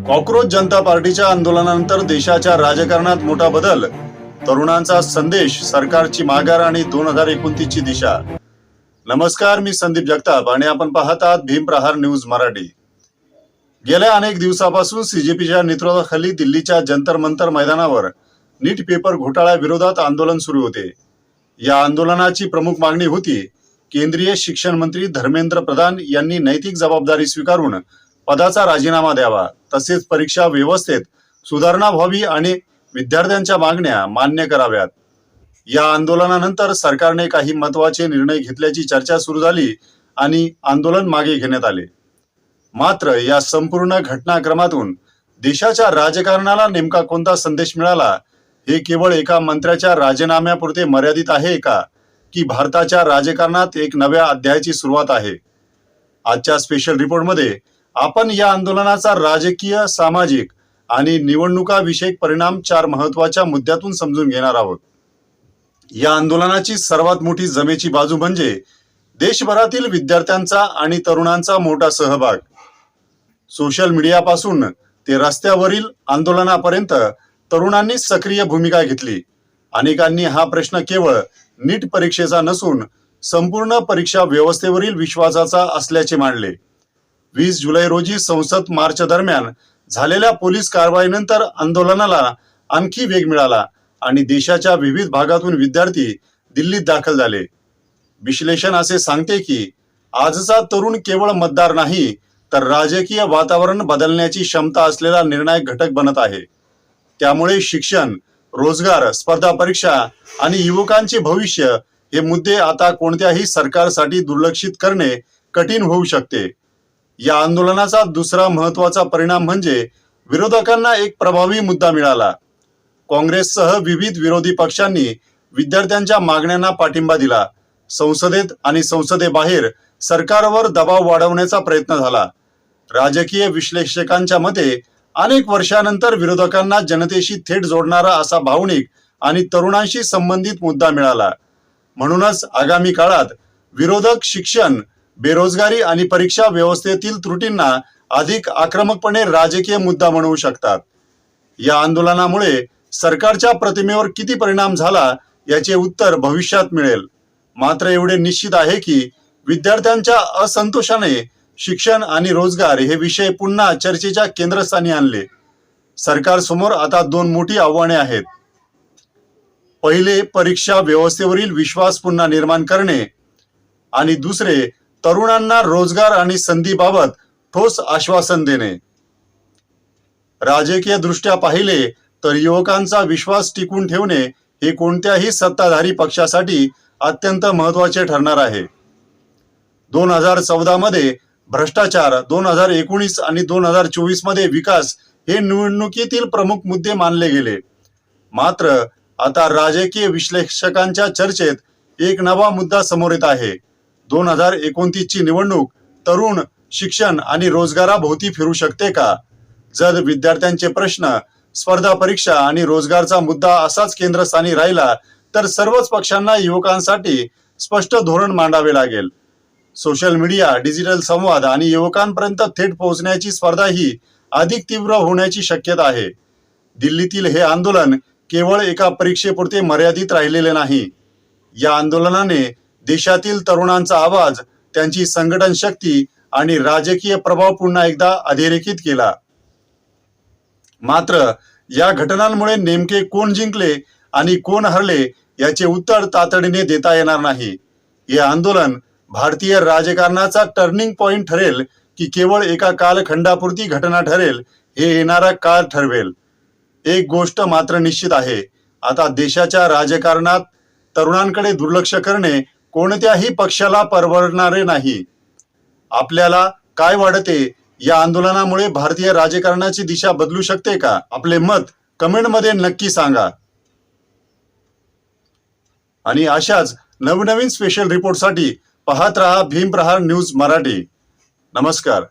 Cockroach जनता पार्टीच्या आंदोलनानंतर देशाच्या राजकारणात मोठा बदल, तरुणांचा संदेश, सरकारची माघार आणि 2029 ची दिशा. नमस्कार, मी संदीप जगताप आणि आपण पाहत आहात भीम प्रहार न्यूज मराठी. गेल्या अनेक दिवसापासून सीजेपीच्या नेतृत्वाखाली दिल्लीच्या जंतर मंतर मैदानावर नीट पेपर घोटाळ्या विरोधात आंदोलन सुरू होते. या आंदोलनाची प्रमुख मागणी होती केंद्रीय शिक्षण मंत्री धर्मेंद्र प्रधान यांनी नैतिक जबाबदारी स्वीकारून पदाचा राजीनामा द्यावा, तसेच परीक्षा व्यवस्थेत सुधारणा व्हावी आणि विद्यार्थ्यांच्या मागण्या मान्य कराव्यात. या आंदोलनानंतर सरकारने काही महत्त्वाचे निर्णय घेतल्याची चर्चा सुरू झाली आणि आंदोलन मागे घेण्यात आले. मात्र या संपूर्ण घटनाक्रमातून देशाच्या राजकारणाला नेमका कोणता संदेश मिळाला, हे केवळ एका मंत्र्याच्या राजीनाम्यापुरते मर्यादित आहे का, की भारताच्या राजकारणात एक नव्या अध्यायाची सुरुवात आहे? आजच्या स्पेशल रिपोर्टमध्ये आपण या आंदोलनाचा राजकीय, सामाजिक आणि निवडणुकाविषयक परिणाम 4 महत्त्वाच्या मुद्द्यातून समजून घेणार आहोत. या आंदोलनाची सर्वात मोठी जमेची बाजू म्हणजे देशभरातील विद्यार्थ्यांचा आणि तरुणांचा मोठा सहभाग. सोशल मीडियापासून ते रस्त्यावरील आंदोलनापर्यंत तरुणांनी सक्रिय भूमिका घेतली. अनेकांनी हा प्रश्न केवळ नीट परीक्षेचा नसून संपूर्ण परीक्षा व्यवस्थेवरील विश्वासाचा असल्याचे मांडले. 20 जुलै रोजी संसद मार्च दरम्यान झालेल्या पोलीस कारवाईनंतर आंदोलनाला आणखी वेग मिळाला आणि देशाच्या विविध भागातून विद्यार्थी दिल्लीत दाखल झाले. विश्लेषण असे सांगते की आजचा तरुण केवळ मतदार नाही, तर राजकीय वातावरण बदलण्याची क्षमता असलेला निर्णायक घटक बनत आहे. त्यामुळे शिक्षण, रोजगार, स्पर्धा परीक्षा आणि युवकांचे भविष्य हे मुद्दे आता कोणत्याही सरकारसाठी दुर्लक्षित करणे कठीण होऊ शकते. या आंदोलनाचा दुसरा महत्त्वाचा परिणाम म्हणजे विरोधकांना एक प्रभावी मुद्दा मिळाला. काँग्रेससह विविध विरोधी पक्षांनी विद्यार्थ्यांच्या मागण्यांना पाठिंबा दिला. संसदेत आणि संसदेबाहेर सरकारवर दबाव वाढवण्याचा प्रयत्न झाला. राजकीय विश्लेषकांच्या मते अनेक वर्षांनंतर विरोधकांना जनतेशी थेट जोडणारा असा भावनिक आणि तरुणांशी संबंधित मुद्दा मिळाला. म्हणूनच आगामी काळात विरोधक शिक्षण, बेरोजगारी आणि परीक्षा व्यवस्थेतील त्रुटींना अधिक आक्रमकपणे राजकीय मुद्दा बनवू शकतात. या आंदोलनामुळे सरकारच्या प्रतिमेवर किती परिणाम झाला याचे उत्तर भविष्यात मिळेल. मात्र एवढे निश्चित आहे की विद्यार्थ्यांच्या असंतोषाने शिक्षण आणि रोजगार हे विषय पुन्हा चर्चेच्या केंद्रस्थानी आणले. सरकारसमोर आता 2 मोठी आव्हाने आहेत. पहिले, परीक्षा व्यवस्थेवरील विश्वास पुन्हा निर्माण करणे आणि दुसरे, तरुणांना रोजगार आणि संधीबाबत ठोस आश्वासन देणे. राजकीय दृष्ट्या पाहिले तर युवकांचा विश्वास टिकवून ठेवणे हे कोणत्याही सत्ताधारी पक्षासाठी अत्यंत महत्त्वाचे ठरणार आहे. 2014 मध्ये भ्रष्टाचार, 2019 आणि 2024 मध्ये विकास हे निवडणुकीतील प्रमुख मुद्दे मानले गेले. मात्र आता राजकीय विश्लेषकांच्या चर्चेत एक नवा मुद्दा समोर येत आहे. 2029 ची निवडणूक तरुण, शिक्षण आणि रोजगाराभोवती फिरू शकते का? जर विद्यार्थ्यांचे प्रश्न, स्पर्धा परीक्षा आणि रोजगारचा मुद्दा असाच केंद्रस्थानी राहिला तर सर्वच पक्षांना युवकांसाठी स्पष्ट धोरण मांडावे लागेल. सोशल मीडिया, डिजिटल संवाद आणि युवकांपर्यंत थेट पोहोचण्याची स्पर्धा ही अधिक तीव्र होण्याची शक्यता आहे. दिल्लीतील हे आंदोलन केवळ एका परीक्षेपुरते मर्यादित राहिलेले नाही. या आंदोलनाने देशातील तरुणांचा आवाज, त्यांची संघटन शक्ती आणि राजकीय प्रभाव पुन्हा एकदा अधोरेखित केला. मात्र या घटनांमुळे नेमके कोण जिंकले आणि कोण हरले याचे उत्तर तातडीने देता येणार नाही. हे आंदोलन भारतीय राजकारणाचा टर्निंग पॉइंट ठरेल की केवळ एका कालखंडापुरती घटना ठरेल, हे येणारा काळ ठरवेल. एक गोष्ट मात्र निश्चित आहे, आता देशाच्या राजकारणात तरुणांकडे दुर्लक्ष करणे कोणत्याही पक्षाला परवडणारे नाही. आपल्याला काय वाटते? या आंदोलनामुळे भारतीय राजकारणाची दिशा बदलू शकते का? आपले मत कमेंटमध्ये नक्की सांगा. आणि अशाच नवनवीन स्पेशल रिपोर्टसाठी पाहत रहा भीम प्रहार न्यूज मराठी. नमस्कार.